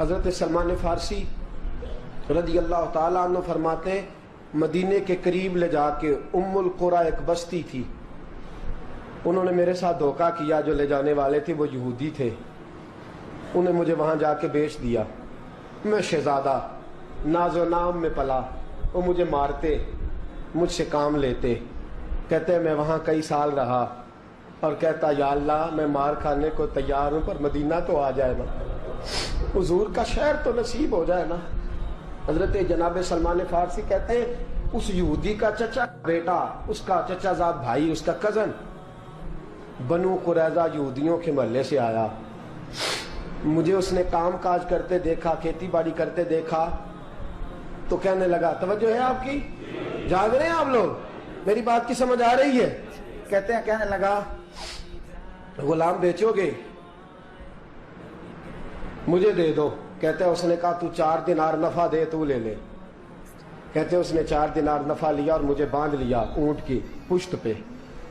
حضرت سلمان فارسی رضی اللہ تعالیٰ عنہ فرماتے ہیں مدینے کے قریب لے جا کے ام القریٰ ایک بستی تھی، انہوں نے میرے ساتھ دھوکہ کیا، جو لے جانے والے تھے وہ یہودی تھے، انہیں مجھے وہاں جا کے بیچ دیا۔ میں شہزادہ ناز و نام میں پلا، وہ مجھے مارتے، مجھ سے کام لیتے۔ کہتے میں وہاں کئی سال رہا اور کہتا یا اللہ میں مار کھانے کو تیار ہوں پر مدینہ تو آ جائے نا، حضور کا شہر تو نصیب ہو جائے نا۔ حضرت جناب سلمان فارسی کہتے ہیں اس یہودی کا چچا بیٹا، اس کا چچا زاد بھائی، اس کا کزن بنو قریظہ یہودیوں کے محلے سے آیا، مجھے اس نے کام کاج کرتے دیکھا، کھیتی باڑی کرتے دیکھا تو کہنے لگا، توجہ ہے آپ کی، جاگ رہے ہیں آپ لوگ، میری بات کی سمجھ آ رہی ہے؟ کہتے ہیں کہنے لگا غلام بیچو گے؟ مجھے دے دو۔ کہتے ہیں اس نے کہا تو 4 دینار نفع دے تو لے لے۔ کہتے ہیں اس نے 4 دینار نفع لیا اور مجھے باندھ لیا اونٹ کی پشت پہ،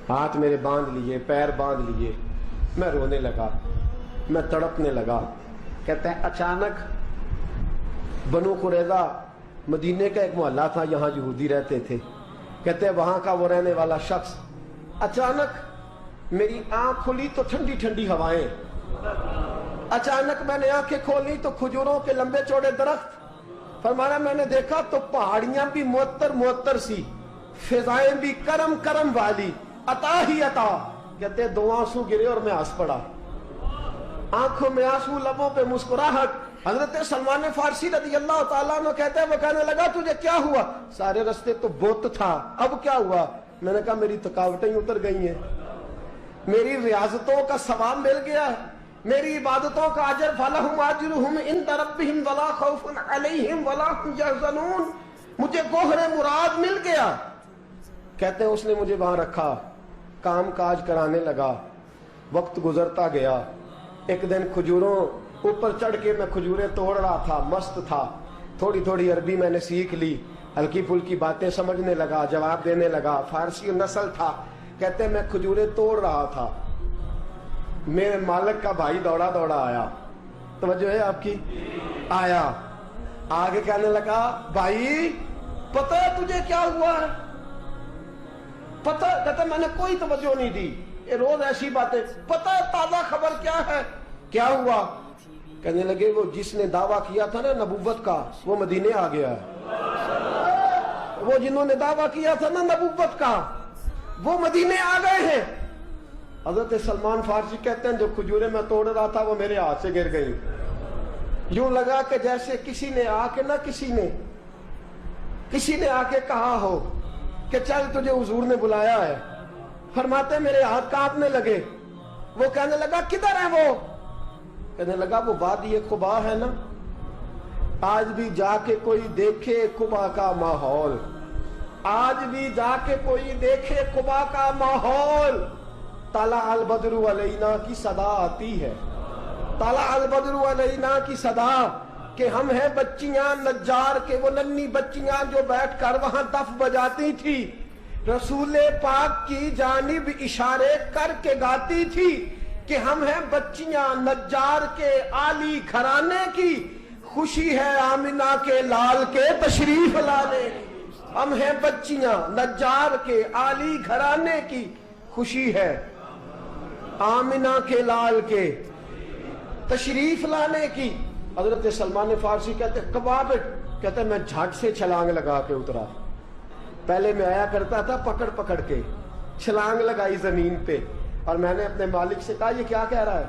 ہاتھ میرے باندھ لیے، پیر باندھ لیے، میں رونے لگا، میں تڑپنے لگا۔ کہتے ہیں اچانک بنو قریظہ مدینے کا ایک محلہ تھا، یہاں یہودی رہتے تھے، کہتے ہیں وہاں کا وہ رہنے والا شخص اچانک میری آنکھ کھلی تو ٹھنڈی ٹھنڈی ہوائیں، اچانک میں نے آنکھیں کھولی تو کھجوروں کے لمبے چوڑے درخت، فرمایا میں نے دیکھا تو پہاڑیاں بھی معطر معطر سی، فضائیں بھی کرم کرم والی، عطا ہی عطا۔ کہتے ہیں 2 آنسو گرے اور میں ہنس پڑا، آنکھوں میں آنسو، لبوں پہ مسکراہٹ۔ حضرت سلمان فارسی رضی اللہ تعالیٰ عنہ کہتے ہیں وہ کہنے لگا تجھے کیا ہوا؟ سارے رستے تو بت تھا، اب کیا ہوا؟ میں نے کہا میری تھکاوٹیں اتر گئی ہیں، میری ریاضتوں کا ثواب مل گیا ہے، میری عبادتوں کا اجر فلہم اجرہم عند ربہم ولا خوف علیہم ولا هم یحزنون، مجھے گوہر مراد مل گیا۔ کہتے ہیں اس نے مجھے وہاں رکھا، کام کاج کرانے لگا، وقت گزرتا گیا۔ ایک دن کھجوروں اوپر چڑھ کے میں کھجوریں توڑ رہا تھا، مست تھا، تھوڑی تھوڑی عربی میں نے سیکھ لی، ہلکی پھلکی باتیں سمجھنے لگا، جواب دینے لگا، فارسی نسل تھا۔ کہتے ہیں میں کھجوریں توڑ رہا تھا، میرے مالک کا بھائی دوڑا دوڑا آیا، توجہ ہے آپ کی، آیا آگے کہنے لگا بھائی پتہ ہے تجھے کیا ہوا ہے؟ پتہ؟ کہتا میں نے کوئی توجہ نہیں دی، یہ روز ایسی باتیں، پتہ ہے تازہ خبر کیا ہے؟ کیا ہوا؟ کہنے لگے وہ جس نے دعویٰ کیا تھا نا نبوت کا وہ مدینے آ گیا ہے، وہ جنہوں نے دعویٰ کیا تھا نا نبوت کا وہ مدینے آ گئے ہیں۔ حضرت سلمان فارسی کہتے ہیں جو کھجوریں میں توڑ رہا تھا وہ میرے ہاتھ سے گر گئی، یوں لگا کہ جیسے کسی نے آ کے نا کسی نے آ کے کہا ہو کہ چل تجھے حضور نے بلایا ہے۔ فرماتے میرے ہاتھ کانپنے لگے۔ وہ کہنے لگا کدھر ہے وہ؟ کہنے لگا وہ وادی قباء ہے نا، آج بھی جا کے کوئی دیکھے قباء کا ماحول، آج بھی جا کے کوئی دیکھے قباء کا ماحول۔ طلع البدر علینا کی صدا آتی ہے، طلع البدر علینا کی صدا، کہ ہم ہیں بچیاں نجار کے، وہ ننھی بچیاں جو بیٹھ کر وہاں دف بجاتی تھی، رسول پاک کی جانب اشارے کر کے گاتی تھی کہ ہم ہیں بچیاں نجار کے عالی گھرانے کی، خوشی ہے آمنہ کے لال کے تشریف لانے کی۔ ہم ہیں بچیاں نجار کے عالی گھرانے کی، خوشی ہے آمنہ کے لال کے تشریف لانے کی۔ حضرت سلمان فارسی کہتے کباب، کہتے میں جھٹ سے چھلانگ لگا کے اترا، پہلے میں آیا کرتا تھا پکڑ پکڑ کے، چھلانگ لگائی زمین پہ، اور میں نے اپنے مالک سے کہا یہ کیا کہہ رہا ہے؟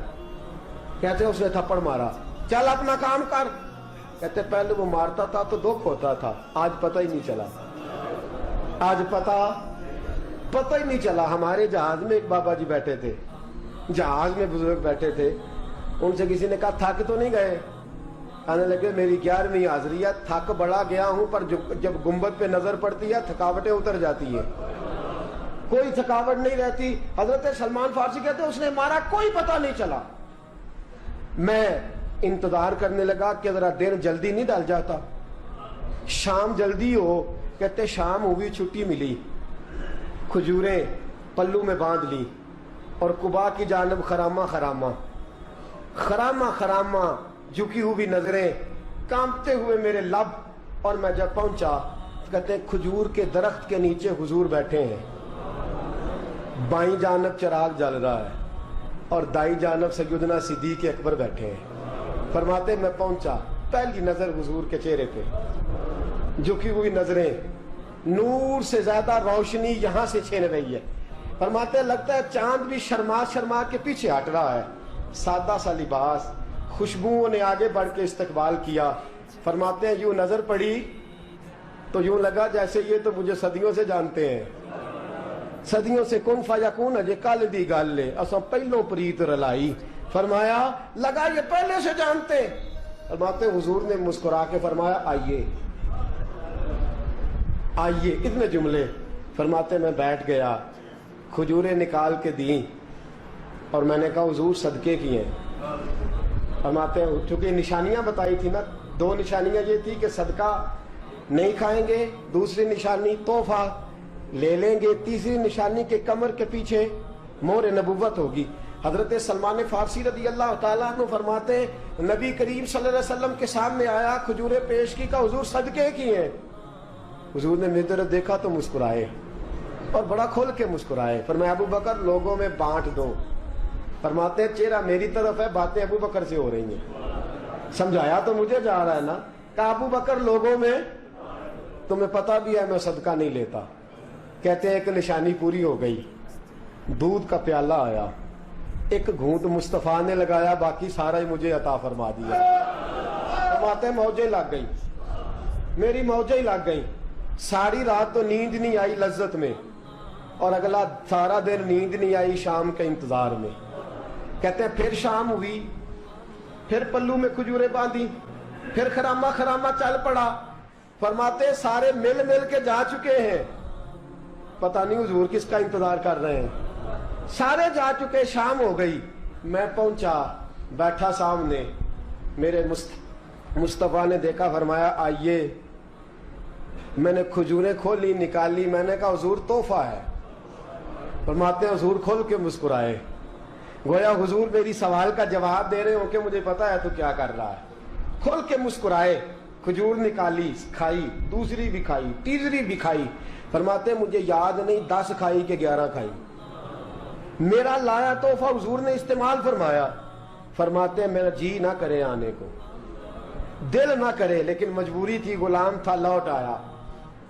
کہتے اس نے تھپڑ مارا، چل اپنا کام کر۔ کہتے پہلے وہ مارتا تھا تو دکھ ہوتا تھا، آج پتہ ہی نہیں چلا، آج پتہ ہی نہیں چلا۔ ہمارے جہاز میں ایک بابا جی بیٹھے تھے، جہاز میں بزرگ بیٹھے تھے، ان سے کسی نے کہا تھک تو نہیں گئے؟ کہنے لگے میری 11ویں حاضری ہے، تھک بڑا گیا ہوں پر جب گنبد پہ نظر پڑتی ہے تھکاوٹیں اتر جاتی ہیں، کوئی تھکاوٹ نہیں رہتی۔ حضرت سلمان فارسی کہتے ہیں اس نے مارا کوئی پتہ نہیں چلا۔ میں انتظار کرنے لگا کہ ذرا دن جلدی نہیں ڈل جاتا، شام جلدی ہو۔ کہتے شام ہوئی، چھٹی ملی، کھجوریں پلو میں باندھ لی اور قباء کی جانب خرامہ خرامہ झुकी हुई नजरें, कांपते हुए मेरे लब। और मैं जब पहुंचा, कहते हैं खजूर के दरख्त के नीचे हुजूर बैठे हैं, बाईं जानब चिराग जल रहा है और दाईं जानब सैयदना सिद्दीक अकबर बैठे हैं। फरमाते मैं पहुंचा, पहली नजर हुजूर के चेहरे पे, झुकी हुई नजरें, नूर से ज्यादा रोशनी यहां से छीन रही है। फरमाते लगता है चांद भी शर्मा शर्मा के पीछे हट रहा है। सादा सा लिबास, खुशबुओं ने आगे बढ़ के इस्तकबाल किया। फरमाते हैं यूं नजर पड़ी तो यूं लगा जैसे ये तो मुझे सदियों से जानते हैं। सदियों से कुन फयकून अजे कल दी गल है, असा पहलों प्रीत रलाई। फरमाया लगा ये पहले से जानते। फरमाते हुजूर ने मुस्कुरा के फरमाया आइए आइए, इतने जुमले। फरमाते मैं बैठ गया, खजूरें निकाल के दी और मैंने कहा हुजूर सदके की हैं। फरमाते हैं चूंकि निशानियां बताई थी ना, दो निशानियां ये थी कि सदका नहीं खाएंगे, दूसरी निशानी तोहफा ले लेंगे, तीसरी निशानी के कमर के पीछे मोहर नबुव्वत होगी। हजरत सलमान फारसी रदी अल्लाह तआला अन्हु फरमाते नबी करीम सल्लल्लाहु अलैहि वसल्लम के सामने आया, खजूरें पेश की, का हुजूर सदके की हैं। हुजूर ने मेरी तरफ देखा तो मुस्कुराए और बड़ा खोल के मुस्कुराए। फरमाया अबू बकर लोगों में बांट दो। फरमाते हैं चेहरा मेरी तरफ है, बातें अबू बकर से हो रही हैं। समझाया तो मुझे जा रहा है ना, कहा अबू बकर लोगों में, तुम्हें पता भी है मैं सदका नहीं लेता। कहते हैं एक निशानी पूरी हो गई, दूध का प्याला आया, एक घूंट मुस्तफा ने लगाया, बाकी सारा ही मुझे अता फरमा दिया। फरमाते मौजें लग गई, मेरी मौजें ही लग गई। सारी रात तो नींद नहीं आई लज्जत में, और अगला सारा दिन नींद नहीं आई शाम के इंतजार में। कहते हैं फिर शाम हुई, फिर पल्लू में खजूरें बांधी, फिर खरामा खरामा चल पड़ा। फरमाते सारे मिल मिल के जा चुके हैं, पता नहीं हुजूर किसका इंतजार कर रहे हैं। सारे जा चुके, शाम हो गई। मैं पहुंचा, बैठा सामने, मेरे मुस्तफा ने देखा, फरमाया आइए। मैंने खजूरें खोली, निकाली, मैंने कहा हुजूर तोहफा है। फरमाते हैं हुजूर खोल के मुस्कुराए, गोया हुजूर मेरी सवाल का जवाब दे रहे हो कि मुझे पता है तो क्या कर रहा है। खोल के मुस्कुराए, खजूर निकाली, खाई, दूसरी भी खाई, तीसरी भी खाई। फरमाते मुझे याद नहीं 10 खाई कि 11 खाई। मेरा लाया तोहफा हुजूर ने इस्तेमाल फरमाया। फरमाते मेरा जी ना करे आने को, दिल ना करे, लेकिन मजबूरी थी, गुलाम था,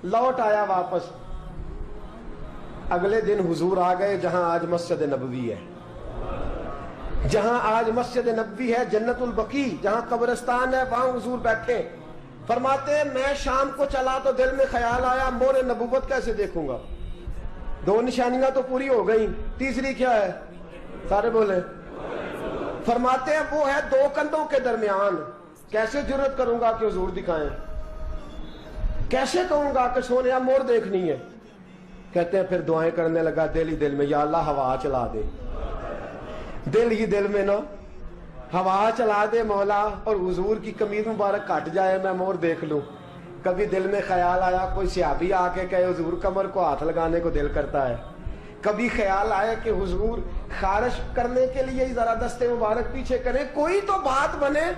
लौट आया वापस। अगले दिन हुजूर आ गए जहां आज मस्जिद नबवी है, जहां आज मस्जिद नबवी है, जन्नतुल बकी जहां कब्रिस्तान है, वहां हुजूर बैठे। फरमाते मैं शाम को चला तो दिल में ख्याल आया मोहर नबुव्वत कैसे देखूंगा। 2 निशानियां तो पूरी हो गई, तीसरी क्या है, सारे बोले। फरमाते हैं वो है 2 कंधों के दरमियान, कैसे जुर्रत करूंगा कि हुजूर दिखाएं, कैसे कहूंगा कि सोनिया मोर देखनी है। कहते हैं फिर दुआएं करने लगा दिल ही दिल में, या अल्लाह हवा चला दे, दिल ही दिल में ना हवा चला दे मौला, और हुजूर की कमीज मुबारक कट जाए, मैं मोर देख लूं। कभी दिल में ख्याल आया कोई सियाबी आके कहे हुजूर कमर को हाथ लगाने को दिल करता है। कभी ख्याल आया कि हुजूर खारिश करने के लिए जरा दस्ते मुबारक पीछे करें, कोई तो बात बने।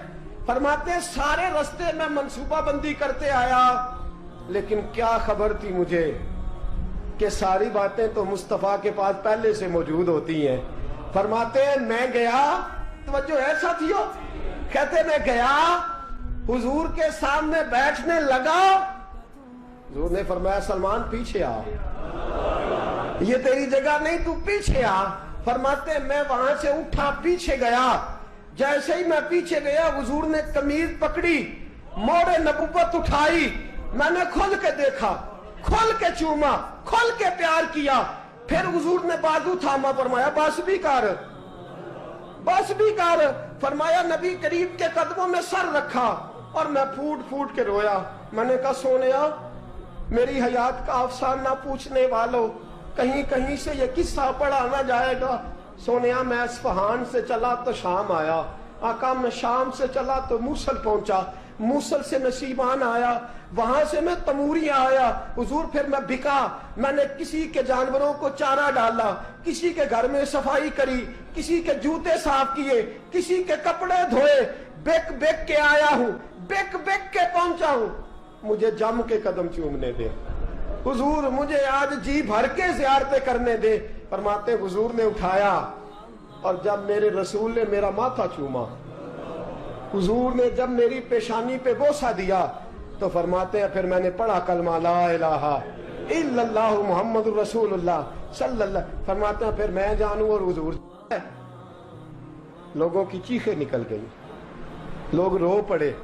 फरमाते सारे रास्ते में मंसूबा बंदी करते आया, लेकिन क्या खबर थी मुझे कि सारी बातें तो मुस्तफा के पास पहले से मौजूद होती हैं। फरमाते हैं मैं गया, तवज्जो है साथियों, कहते मैं गया, हुजूर के सामने बैठने लगा। हुजूर ने फरमाया सलमान पीछे आ, ये तेरी जगह नहीं, तू पीछे आ। फरमाते मैं वहां से उठा, पीछे गया। जैसे ही मैं पीछे गया, हुजूर ने कमीज पकड़ी, मोहर नबुव्वत उठाई, मैंने खोल के देखा, खोल के चूमा, खोल के प्यार किया। फिर हुजूर ने बाजू थामा, फरमाया बस भी कर, बस भी कर। फरमाया नबी करीम के कदमों में सर रखा और मैं फूट फूट के रोया। मैंने कहा सोनिया मेरी हयात का अफसाना पूछने वालों, कहीं कहीं से ये किस्सा पढ़ा ना जाएगा। सोनिया मैं इस्फहान से चला तो शाम आया, आका मैं शाम से चला तो मूसल पहुंचा, मूसल से नसीबान आया, वहां से मैं तमूरिया आया। हुजूर फिर मैं बिका, मैंने किसी के जानवरों को चारा डाला, किसी के घर में सफाई करी, किसी के जूते साफ किए, किसी के कपड़े धोए, बेक बेक के आया हूं, बेक बेक के पहुंचा हूं, मुझे जम के कदम चूमने दे। हुजूर मुझे आज जी भर के ज़ियारतें करने दे। फरमाते हुजूर ने उठाया और जब मेरे रसूल ने मेरा माथा चूमा, हुजूर ने जब मेरी पेशानी पे बोसा दिया, तो फरमाते हैं फिर मैंने पढ़ा कलमा ला इलाहा इल्लल्लाहु मुहम्मदुर रसूलुल्लाह सल्लल्लाहु। फरमाते हैं फिर मैं जानूं और हुजूर। लोगों की चीखें निकल गई, लोग रो पड़े।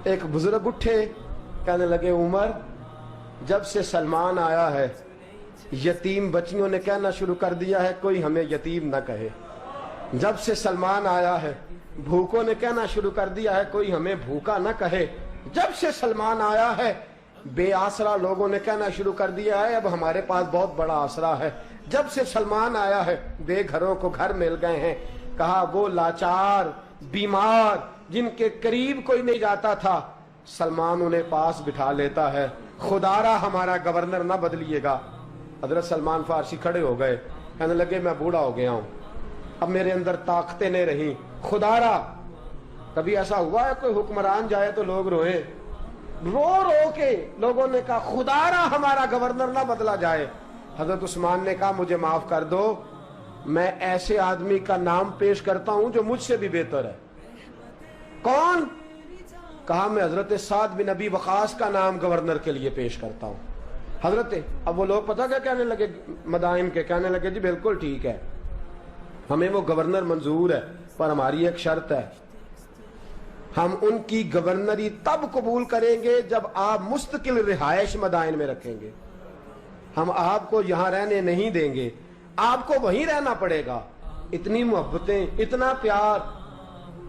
एक बुजुर्ग उठे, कहने लगे उमर, जब से सलमान आया है यतीम बच्चियों ने कहना शुरू कर दिया है कोई हमें यतीम ना कहे। जब से सलमान आया है भूखों ने कहना शुरू कर दिया है कोई हमें भूखा ना कहे। जब से सलमान आया है बेआसरा लोगों ने कहना शुरू कर दिया है अब हमारे पास बहुत बड़ा आसरा है। जब से सलमान आया है बेघरों को घर मिल गए हैं। कहा वो लाचार बीमार जिनके करीब कोई नहीं जाता था, सलमान उन्हें पास बिठा लेता है। खुदारा हमारा गवर्नर ना बदलिएगा। हजरत सलमान फारसी खड़े हो गए, कहने लगे मैं बूढ़ा हो गया हूं, अब मेरे अंदर ताकतें नहीं रही। खुदारा, कभी ऐसा हुआ है कोई हुक्मरान जाए तो लोग रोए? रो रो के लोगों ने कहा खुदारा हमारा गवर्नर ना बदला जाए। हजरत उस्मान ने कहा मुझे माफ कर दो, मैं ऐसे आदमी का नाम पेश करता हूं जो मुझसे भी बेहतर है। कौन? कहा मैं हजरत साद बिन नबी वकास का नाम गवर्नर के लिए पेश करता हूं। हजरत, अब वो लोग पता क्या कहने लगे मदाइन के, कहने लगे जी बिल्कुल ठीक है, हमें वो गवर्नर मंजूर है, पर हमारी एक शर्त है, हम उनकी गवर्नरी तब कबूल करेंगे जब आप मुस्तकिल रिहायश मदाइन में रखेंगे। हम आपको यहां रहने नहीं देंगे, आपको वहीं रहना पड़ेगा। इतनी मोहब्बतें, इतना प्यार।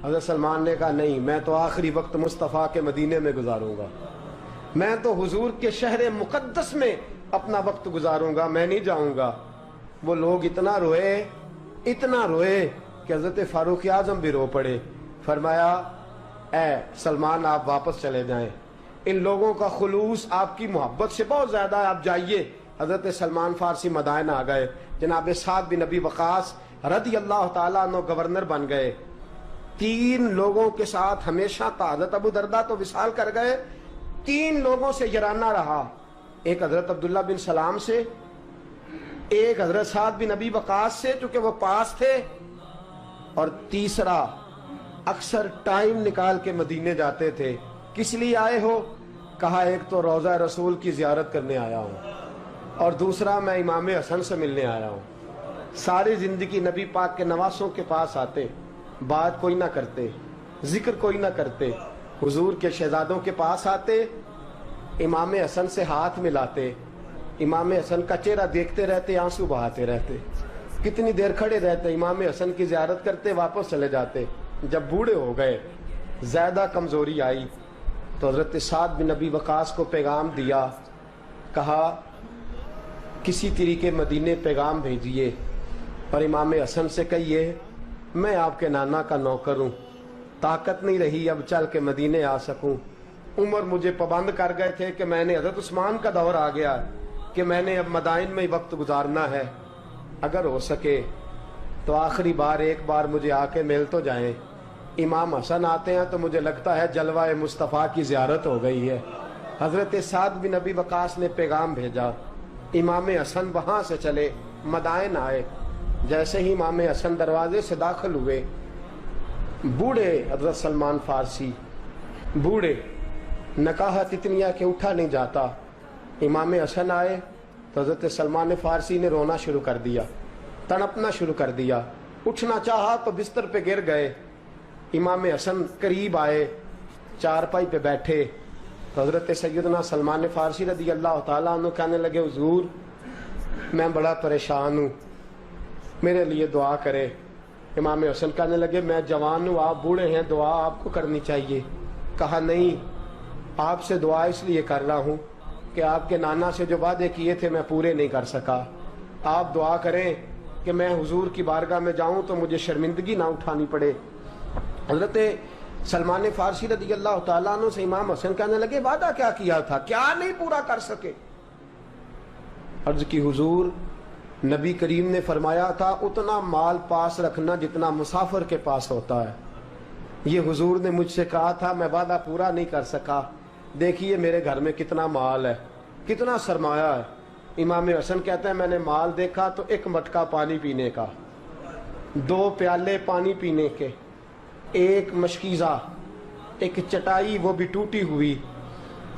हज़रत सलमान ने कहा नहीं, मैं तो आखिरी वक्त मुस्तफ़ा के मदीने में गुजारूंगा, मैं तो हुजूर के शहर मुकद्दस में अपना वक्त गुजारूंगा, मैं नहीं जाऊंगा। वो लोग इतना रोए कि हज़रत फारूक आज़म भी रो पड़े। फरमाया ए सलमान आप वापस चले जाएं, इन लोगों का खुलूस आपकी मोहब्बत से बहुत ज्यादा है, आप जाइए। हजरत सलमान फारसी मदाइन आ गए। जनाब साद बिन नबी वकास रदी अल्लाह ताला अन्हु गवर्नर बन गए। 3 लोगों के साथ हमेशा था। हजरत अबू दरदा तो विसाल कर गए, 3 लोगों से यराना रहा। एक हजरत अब्दुल्ला बिन सलाम से, एक हजरत साद बिन नबी वकास से चूंकि वो पास थे, और तीसरा अक्सर टाइम निकाल के मदीने जाते थे। किस लिए आए हो? कहा एक तो रोज़ा रसूल की जियारत करने आया हूँ, और दूसरा मैं इमाम हसन से मिलने आया हूँ। सारी जिंदगी नबी पाक के नवासों के पास आते, बात कोई ना करते, जिक्र कोई ना करते। हुजूर के शहजादों के पास आते, इमाम हसन से हाथ मिलाते, इमाम हसन का चेहरा देखते रहते, आंसू बहाते रहते। कितनी देर खड़े रहते, इमाम हसन की जियारत करते, वापस चले जाते। जब बूढ़े हो गए, ज्यादा कमजोरी आई, तो हजरत साद बिन नबी वकास को पैगाम दिया। कहा किसी तरीके मदीने पैगाम भेजिए और इमाम हसन से कहिए मैं आपके नाना का नौकर हूँ, ताकत नहीं रही अब चल के मदीने आ सकूं। उमर मुझे पाबंद कर गए थे कि मैंने, हजरत उस्मान का दौर आ गया कि मैंने अब मदाइन में ही वक्त गुजारना है। अगर हो सके तो आखिरी बार एक बार मुझे आके मिल तो जाएं। इमाम हसन आते हैं तो मुझे लगता है जलवा मुस्तफ़ा की ज़ियारत हो गई है। हजरत साद बिन नबी वकास ने पैगाम भेजा। इमाम हसन वहां से चले, मदाइन आए। जैसे ही इमाम हसन दरवाजे से दाखिल हुए, बूढ़े हजरत सलमान फारसी, बूढ़े, नकाहत इतनी है कि उठा नहीं जाता। इमाम हसन आए तो हजरत सलमान फारसी ने रोना शुरू कर दिया, तड़पना शुरू कर दिया। उठना चाहा तो बिस्तर पे गिर गए। इमाम हसन करीब आए, चारपाई पे बैठे तो हजरत सैयदना सलमान फारसी रदी अल्लाह ताला अन्हु कहने लगे हुजूर मैं बड़ा परेशान हूँ, मेरे लिए दुआ करे। इमाम हसन कहने लगे मैं जवान हूँ, आप बूढ़े हैं, दुआ आपको करनी चाहिए। कहा नहीं, आपसे दुआ इसलिए कर रहा हूँ कि आपके नाना से जो वादे किए थे मैं पूरे नहीं कर सका। आप दुआ करें कि मैं हुजूर की बारगाह में जाऊं तो मुझे शर्मिंदगी ना उठानी पड़े। हजरत सलमान फारसी रदी अल्लाह ताला अन्हु से इमाम हसन कहने लगे वादा क्या किया था, क्या नहीं पूरा कर सके? अर्ज की हुजूर नबी करीम ने फरमाया था उतना माल पास रखना जितना मुसाफिर के पास होता है। یہ حضور نے مجھ سے کہا تھا، میں وعدہ پورا نہیں کر سکا، دیکھیے میرے گھر میں کتنا مال ہے، کتنا سرمایہ ہے۔ امام حسن کہتے ہیں میں نے مال دیکھا تو ایک مٹکا پانی پینے کا، 2 پیالے پانی پینے کے، ایک مشکیزہ، ایک چٹائی وہ بھی ٹوٹی ہوئی۔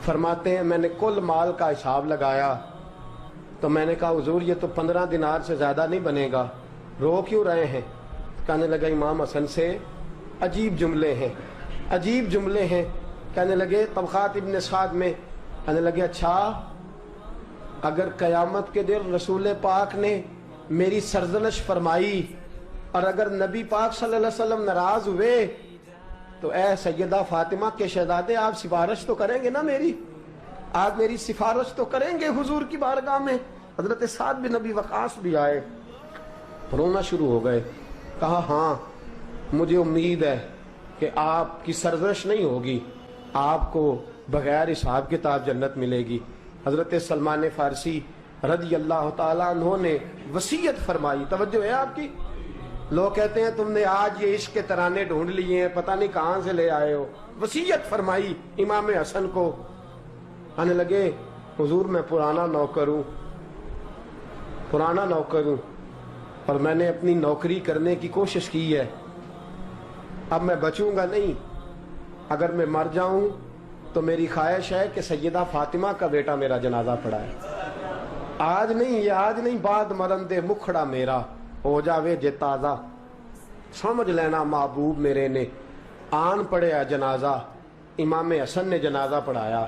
فرماتے ہیں میں نے کل مال کا حساب لگایا تو میں نے کہا حضور یہ تو 15 دینار سے زیادہ نہیں بنے گا، رو کیوں رہے ہیں؟ کہنے لگا امام حسن سے عجیب جملے ہیں، عجیب جملے ہیں۔ کہنے لگے طبقات ابن سعد میں، کہنے لگے اچھا اگر قیامت کے دن رسول پاک نے میری سرزنش فرمائی اور اگر نبی پاک صلی اللہ علیہ وسلم ناراض ہوئے تو اے سیدہ فاطمہ کے شہزادے آپ سفارش تو کریں گے نا میری، آپ میری سفارش تو کریں گے حضور کی بارگاہ میں؟ حضرت سعد بن نبی وقاص بھی آئے، رونا شروع ہو گئے، کہا ہاں مجھے امید ہے کہ آپ کی سرزنش نہیں ہوگی، آپ کو بغیر حساب کتاب جنت ملے گی۔ حضرت سلمان فارسی رضی اللہ تعالیٰ عنہ نے وصیت فرمائی، توجہ ہے آپ کی؟ لوگ کہتے ہیں تم نے آج یہ عشق کے ترانے ڈھونڈ لیے ہیں، پتہ نہیں کہاں سے لے آئے ہو۔ وصیت فرمائی امام حسن کو، آنے لگے حضور میں پرانا نوکر ہوں، پرانا نوکر ہوں اور میں نے اپنی نوکری کرنے کی کوشش کی ہے، اب میں بچوں گا نہیں، اگر میں مر جاؤں تو میری خواہش ہے کہ سیدہ فاطمہ کا بیٹا میرا جنازہ پڑھائے، آج نہیں، یہ آج نہیں، بعد مرن دے مکھڑا میرا ہو جاوے جے تازہ، سمجھ لینا محبوب میرے نے۔ آن پڑھیا جنازہ، امام حسن نے جنازہ پڑھایا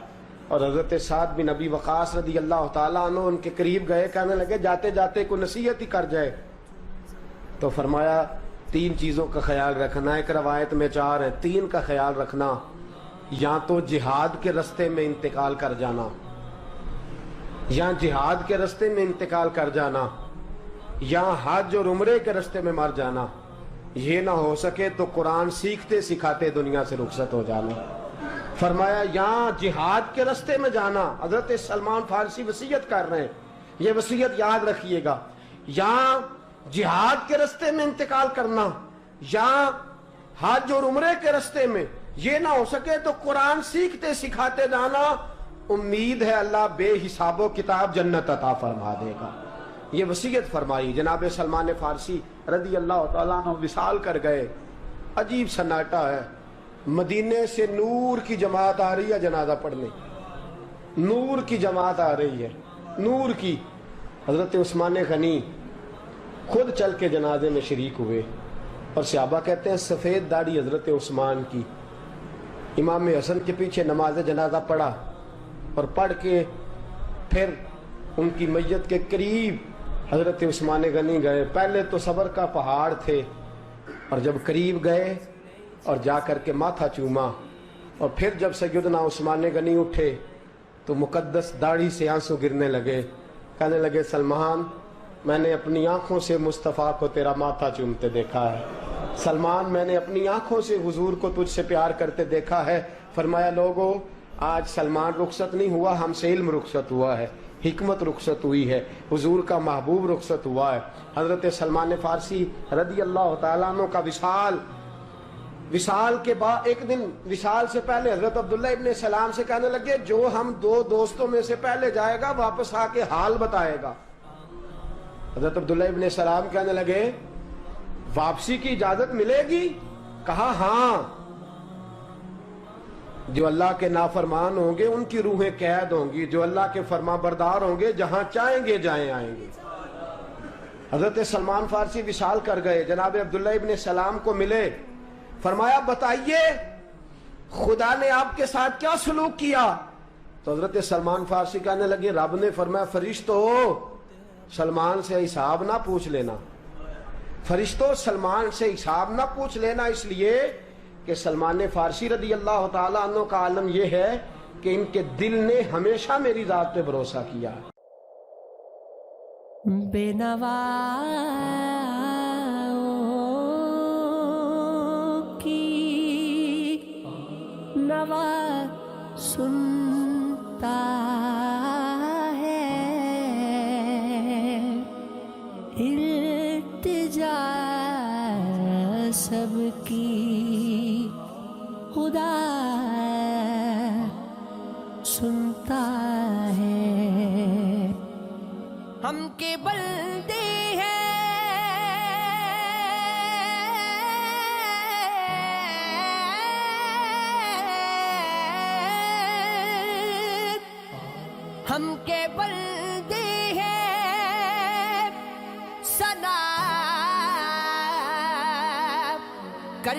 اور حضرت سعد بن نبی وقاص رضی اللہ تعالیٰ عنہ ان کے قریب گئے، کہنے لگے جاتے جاتے کوئی نصیحت ہی کر جائے، تو فرمایا 3 چیزوں کا خیال رکھنا، ایک روایت میں 4 ہے، 3 کا خیال رکھنا، یا تو جہاد کے رستے میں انتقال کر جانا، یا جہاد کے رستے میں انتقال کر جانا، یا حج اور عمرے کے رستے میں مر جانا، یہ نہ ہو سکے تو قرآن سیکھتے سکھاتے دنیا سے رخصت ہو جانا۔ فرمایا یا جہاد کے رستے میں جانا، حضرت سلمان فارسی وصیت کر رہے ہیں، یہ وصیت یاد رکھیے گا، یا جہاد کے رستے میں انتقال کرنا، یا حج اور عمرے کے رستے میں، یہ نہ ہو سکے تو قرآن سیکھتے سکھاتے جانا، امید ہے اللہ بے حساب و کتاب جنت عطا فرما دے گا۔ یہ وصیت فرمائی۔ جناب سلمان فارسی رضی اللہ تعالیٰ عنہ وصال کر گئے، عجیب سناٹا ہے، مدینے سے نور کی جماعت آ رہی ہے جنازہ پڑھنے، نور کی جماعت آ رہی ہے، نور کی۔ حضرت عثمان غنی خود چل کے جنازے میں شریک ہوئے اور صحابہ کہتے ہیں سفید داڑھی حضرت عثمان کی، امام حسن کے پیچھے نماز جنازہ پڑھا اور پڑھ کے پھر ان کی میت کے قریب حضرت عثمان غنی گئے۔ پہلے تو صبر کا پہاڑ تھے اور جب قریب گئے اور جا کر کے ماتھا چوما، اور پھر جب سیدنا عثمان غنی اٹھے تو مقدس داڑھی سے آنسو گرنے لگے، کہنے لگے سلمان میں نے اپنی آنکھوں سے مصطفیٰ کو تیرا ماتھا چومتے دیکھا ہے، سلمان میں نے اپنی آنکھوں سے حضور کو تجھ سے پیار کرتے دیکھا ہے۔ فرمایا لوگو آج سلمان رخصت نہیں ہوا، ہم سے علم رخصت ہوا ہے، حکمت رخصت ہوئی ہے، حضور کا محبوب رخصت ہوا ہے۔ حضرت سلمان فارسی رضی اللہ تعالیٰ عنہ کا وصال کے بعد ایک دن وصال سے پہلے حضرت عبداللہ ابن سلام سے کہنے لگے جو ہم 2 دوستوں میں سے پہلے جائے گا واپس آ کے حال بتائے گا۔ حضرت عبداللہ ابن سلام کہنے لگے واپسی کی اجازت ملے گی؟ کہا ہاں، جو اللہ کے نافرمان ہوں گے ان کی روحیں قید ہوں گی، جو اللہ کے فرما بردار ہوں گے جہاں چاہیں گے جائیں آئیں گے۔ حضرت سلمان فارسی وصال کر گئے، جناب عبداللہ ابن سلام کو ملے، فرمایا بتائیے خدا نے آپ کے ساتھ کیا سلوک کیا؟ تو حضرت سلمان فارسی کہنے لگے رب نے فرمایا فرشتو سلمان سے حساب نہ پوچھ لینا، فرشتوں سلمان سے حساب نہ پوچھ لینا، اس لیے کہ سلمان فارسی رضی اللہ تعالیٰ عنہ کا عالم یہ ہے کہ ان کے دل نے ہمیشہ میری ذات پہ بھروسہ کیا۔ بے نوا کی نوا سنتا ہے، التجا سب کی खुदा सुनता है। हम के बंदे हैं, हम के बंदे हैं, सना कर